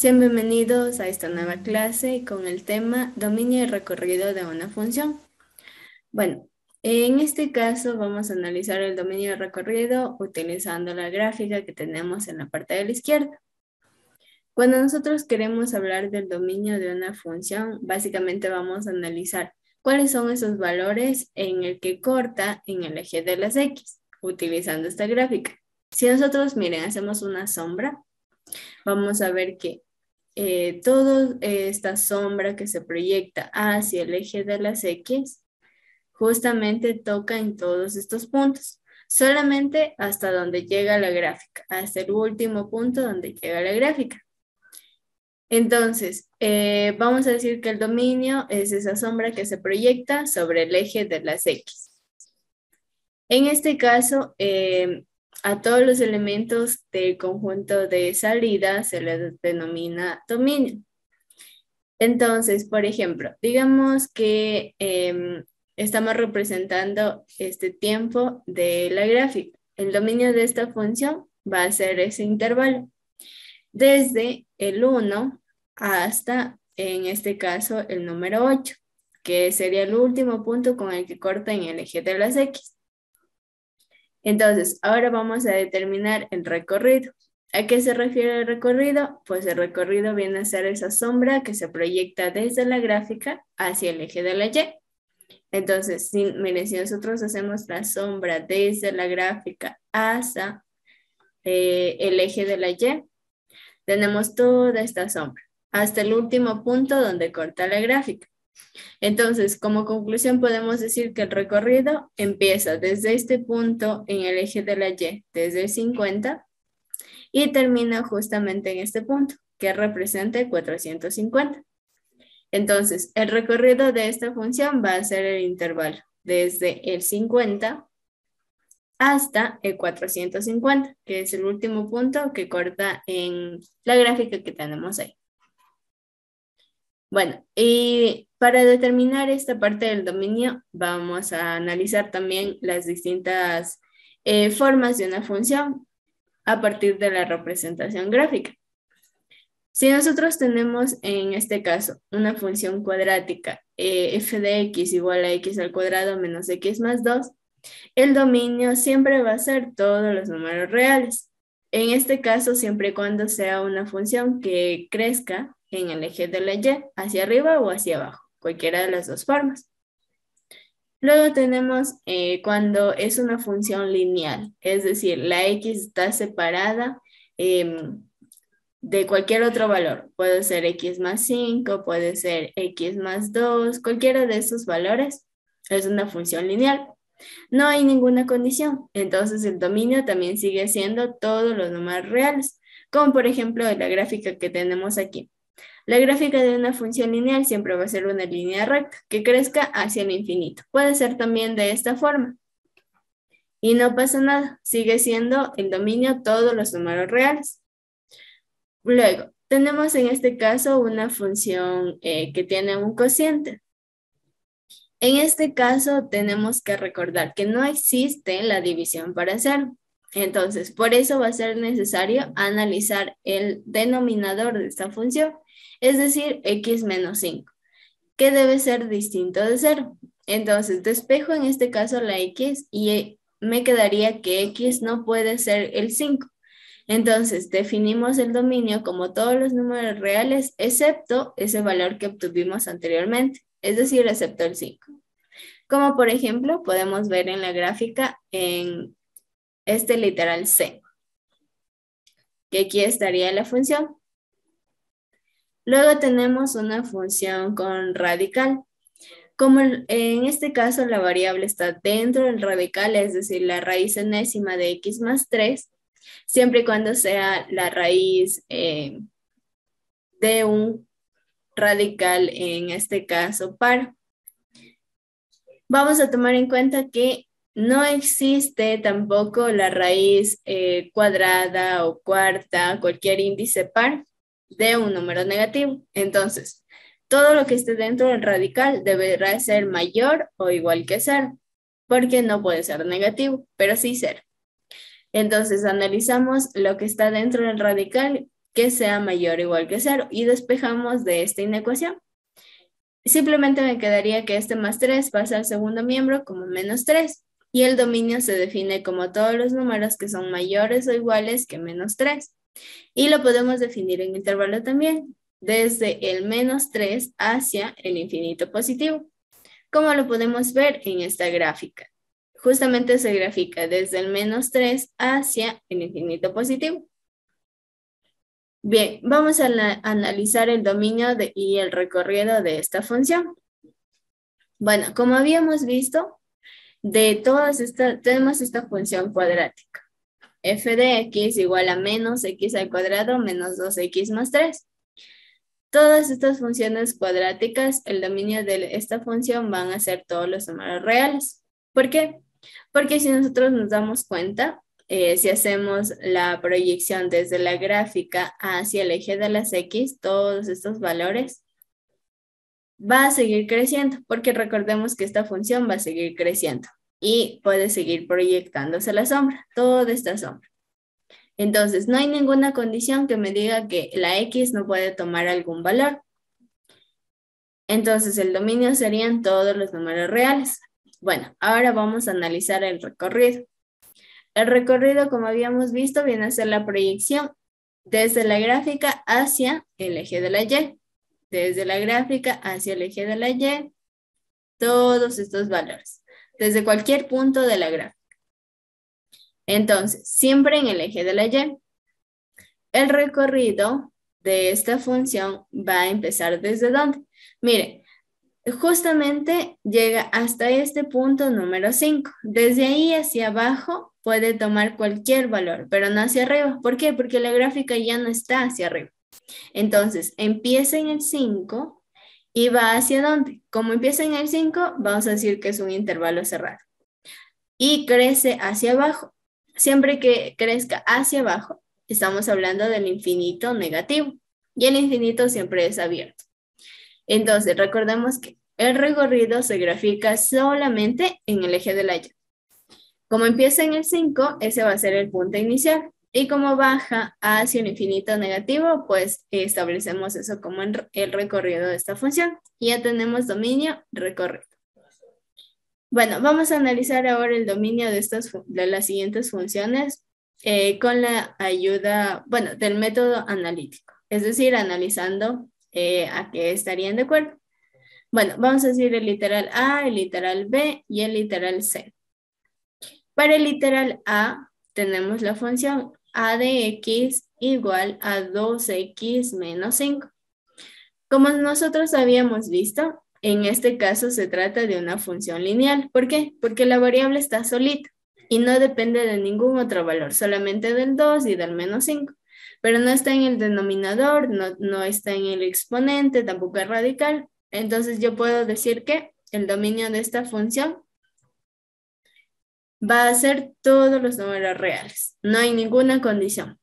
Sean bienvenidos a esta nueva clase con el tema dominio y recorrido de una función. Bueno, en este caso vamos a analizar el dominio y recorrido utilizando la gráfica que tenemos en la parte de la izquierda. Cuando nosotros queremos hablar del dominio de una función, básicamente vamos a analizar cuáles son esos valores en el que corta en el eje de las X, utilizando esta gráfica. Si nosotros, miren, hacemos una sombra, vamos a ver que toda esta sombra que se proyecta hacia el eje de las X justamente toca en todos estos puntos, solamente hasta donde llega la gráfica, hasta el último punto donde llega la gráfica. Entonces, vamos a decir que el dominio es esa sombra que se proyecta sobre el eje de las X. En este caso, a todos los elementos del conjunto de salida se les denomina dominio. Entonces, por ejemplo, digamos que estamos representando este tiempo de la gráfica. El dominio de esta función va a ser ese intervalo, desde el 1 hasta, en este caso, el número 8, que sería el último punto con el que corta en el eje de las X. Entonces, ahora vamos a determinar el recorrido. ¿A qué se refiere el recorrido? Pues el recorrido viene a ser esa sombra que se proyecta desde la gráfica hacia el eje de la Y. Entonces, miren, si nosotros hacemos la sombra desde la gráfica hacia el eje de la Y, tenemos toda esta sombra, hasta el último punto donde corta la gráfica. Entonces, como conclusión podemos decir que el recorrido empieza desde este punto en el eje de la Y, desde el 50, y termina justamente en este punto, que representa el 450. Entonces, el recorrido de esta función va a ser el intervalo desde el 50 hasta el 450, que es el último punto que corta en la gráfica que tenemos ahí. Bueno, y para determinar esta parte del dominio, vamos a analizar también las distintas formas de una función a partir de la representación gráfica. Si nosotros tenemos en este caso una función cuadrática f de x igual a x al cuadrado menos x más 2, el dominio siempre va a ser todos los números reales. En este caso, siempre y cuando sea una función que crezca en el eje de la Y, hacia arriba o hacia abajo, cualquiera de las dos formas. Luego tenemos cuando es una función lineal, es decir, la x está separada de cualquier otro valor. Puede ser x más 5, puede ser x más 2, cualquiera de esos valores es una función lineal. No hay ninguna condición, entonces el dominio también sigue siendo todos los números reales, como por ejemplo la gráfica que tenemos aquí. La gráfica de una función lineal siempre va a ser una línea recta que crezca hacia el infinito. Puede ser también de esta forma. Y no pasa nada, sigue siendo el dominio todos los números reales. Luego, tenemos en este caso una función que tiene un cociente. En este caso tenemos que recordar que no existe la división para cero. Entonces, por eso va a ser necesario analizar el denominador de esta función, es decir, x menos 5, que debe ser distinto de 0. Entonces, despejo en este caso la x y me quedaría que x no puede ser el 5. Entonces, definimos el dominio como todos los números reales, excepto ese valor que obtuvimos anteriormente, es decir, excepto el 5. Como por ejemplo, podemos ver en la gráfica en este literal C, que aquí estaría la función. Luego tenemos una función con radical. Como en este caso la variable está dentro del radical, es decir, la raíz enésima de x más 3, siempre y cuando sea la raíz de un radical, en este caso par. Vamos a tomar en cuenta que no existe tampoco la raíz cuadrada o cuarta, cualquier índice par de un número negativo. Entonces, todo lo que esté dentro del radical deberá ser mayor o igual que 0, porque no puede ser negativo, pero sí 0. Entonces, analizamos lo que está dentro del radical que sea mayor o igual que 0 y despejamos de esta inecuación. Simplemente me quedaría que este más 3 pasa al segundo miembro como menos 3 y el dominio se define como todos los números que son mayores o iguales que menos 3. Y lo podemos definir en intervalo también, desde el menos 3 hacia el infinito positivo, como lo podemos ver en esta gráfica. Justamente se grafica desde el menos 3 hacia el infinito positivo. Bien, vamos a analizar el dominio y el recorrido de esta función. Bueno, como habíamos visto, tenemos esta función cuadrática. F de x igual a menos x al cuadrado menos 2x más 3. Todas estas funciones cuadráticas, el dominio de esta función van a ser todos los números reales. ¿Por qué? Porque si nosotros nos damos cuenta, si hacemos la proyección desde la gráfica hacia el eje de las x, todos estos valores va a seguir creciendo, porque recordemos que esta función va a seguir creciendo y puede seguir proyectándose la sombra, toda esta sombra. Entonces, no hay ninguna condición que me diga que la x no puede tomar algún valor. Entonces, el dominio serían todos los números reales. Bueno, ahora vamos a analizar el recorrido. El recorrido, como habíamos visto, viene a ser la proyección desde la gráfica hacia el eje de la y. Desde la gráfica hacia el eje de la y, todos estos valores, desde cualquier punto de la gráfica. Entonces, siempre en el eje de la y. El recorrido de esta función va a empezar ¿desde dónde? Miren, justamente llega hasta este punto número 5. Desde ahí hacia abajo puede tomar cualquier valor, pero no hacia arriba. ¿Por qué? Porque la gráfica ya no está hacia arriba. Entonces, empieza en el 5 y va hacia dónde. Como empieza en el 5, vamos a decir que es un intervalo cerrado. Y crece hacia abajo. Siempre que crezca hacia abajo, estamos hablando del infinito negativo. Y el infinito siempre es abierto. Entonces, recordemos que el recorrido se grafica solamente en el eje de la y. Como empieza en el 5, ese va a ser el punto inicial. Y como baja hacia el infinito negativo, pues establecemos eso como el recorrido de esta función. Y ya tenemos dominio, recorrido. Bueno, vamos a analizar ahora el dominio de las siguientes funciones con la ayuda, bueno, del método analítico. Es decir, analizando a qué estarían de acuerdo. Bueno, vamos a decir el literal A, el literal B y el literal C. Para el literal A tenemos la función a de x igual a 2x menos 5. Como nosotros habíamos visto, en este caso se trata de una función lineal. ¿Por qué? Porque la variable está solita y no depende de ningún otro valor, solamente del 2 y del menos 5. Pero no está en el denominador, no está en el exponente, tampoco es radical. Entonces yo puedo decir que el dominio de esta función va a ser todos los números reales. No hay ninguna condición.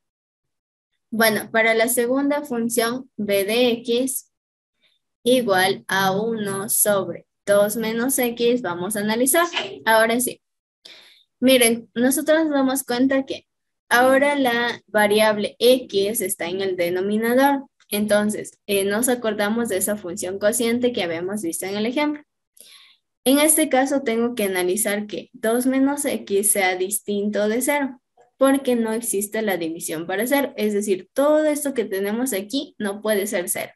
Bueno, para la segunda función, b de x igual a 1 sobre 2 menos x, vamos a analizar. Ahora sí. Miren, nosotros nos damos cuenta que ahora la variable x está en el denominador. Entonces, nos acordamos de esa función cociente que habíamos visto en el ejemplo. En este caso tengo que analizar que 2 menos x sea distinto de 0, porque no existe la división para 0. Es decir, todo esto que tenemos aquí no puede ser 0.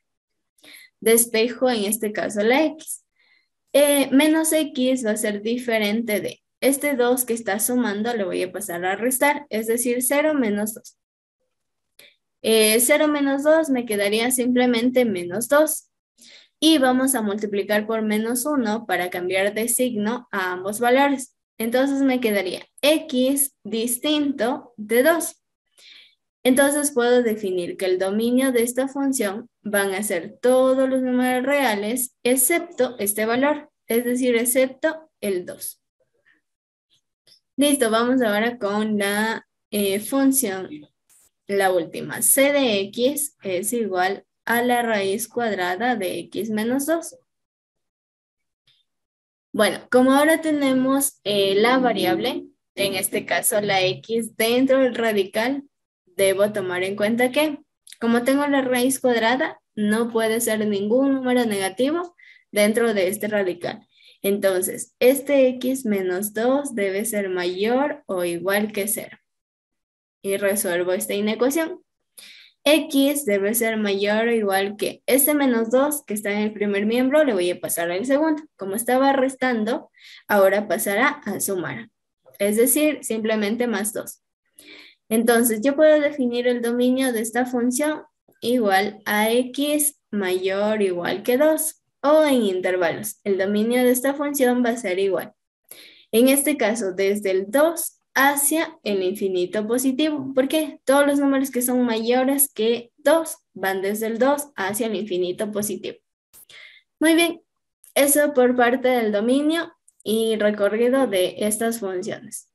Despejo en este caso la x. Menos x va a ser diferente de este 2 que está sumando, le voy a pasar a restar, es decir, 0 menos 2. 0 menos 2 me quedaría simplemente menos 2. Y vamos a multiplicar por menos 1 para cambiar de signo a ambos valores. Entonces me quedaría x distinto de 2. Entonces puedo definir que el dominio de esta función van a ser todos los números reales excepto este valor, es decir, excepto el 2. Listo, vamos ahora con la función, la última. C de x es igual a la raíz cuadrada de x menos 2. Bueno, como ahora tenemos la variable, en este caso la x dentro del radical, debo tomar en cuenta que Como tengo la raíz cuadrada, no puede ser ningún número negativo dentro de este radical. Entonces, este x menos 2 debe ser mayor o igual que 0. Y resuelvo esta inecuación. X debe ser mayor o igual que este menos 2 que está en el primer miembro, le voy a pasar al segundo. Como estaba restando, ahora pasará a sumar. Es decir, simplemente más 2. Entonces, yo puedo definir el dominio de esta función igual a x mayor o igual que 2 o en intervalos. El dominio de esta función va a ser igual. En este caso, desde el 2 hacia el infinito positivo. ¿Por qué? Todos los números que son mayores que 2 van desde el 2 hacia el infinito positivo. Muy bien, eso por parte del dominio y recorrido de estas funciones.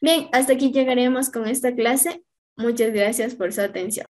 Bien, hasta aquí llegaremos con esta clase. Muchas gracias por su atención.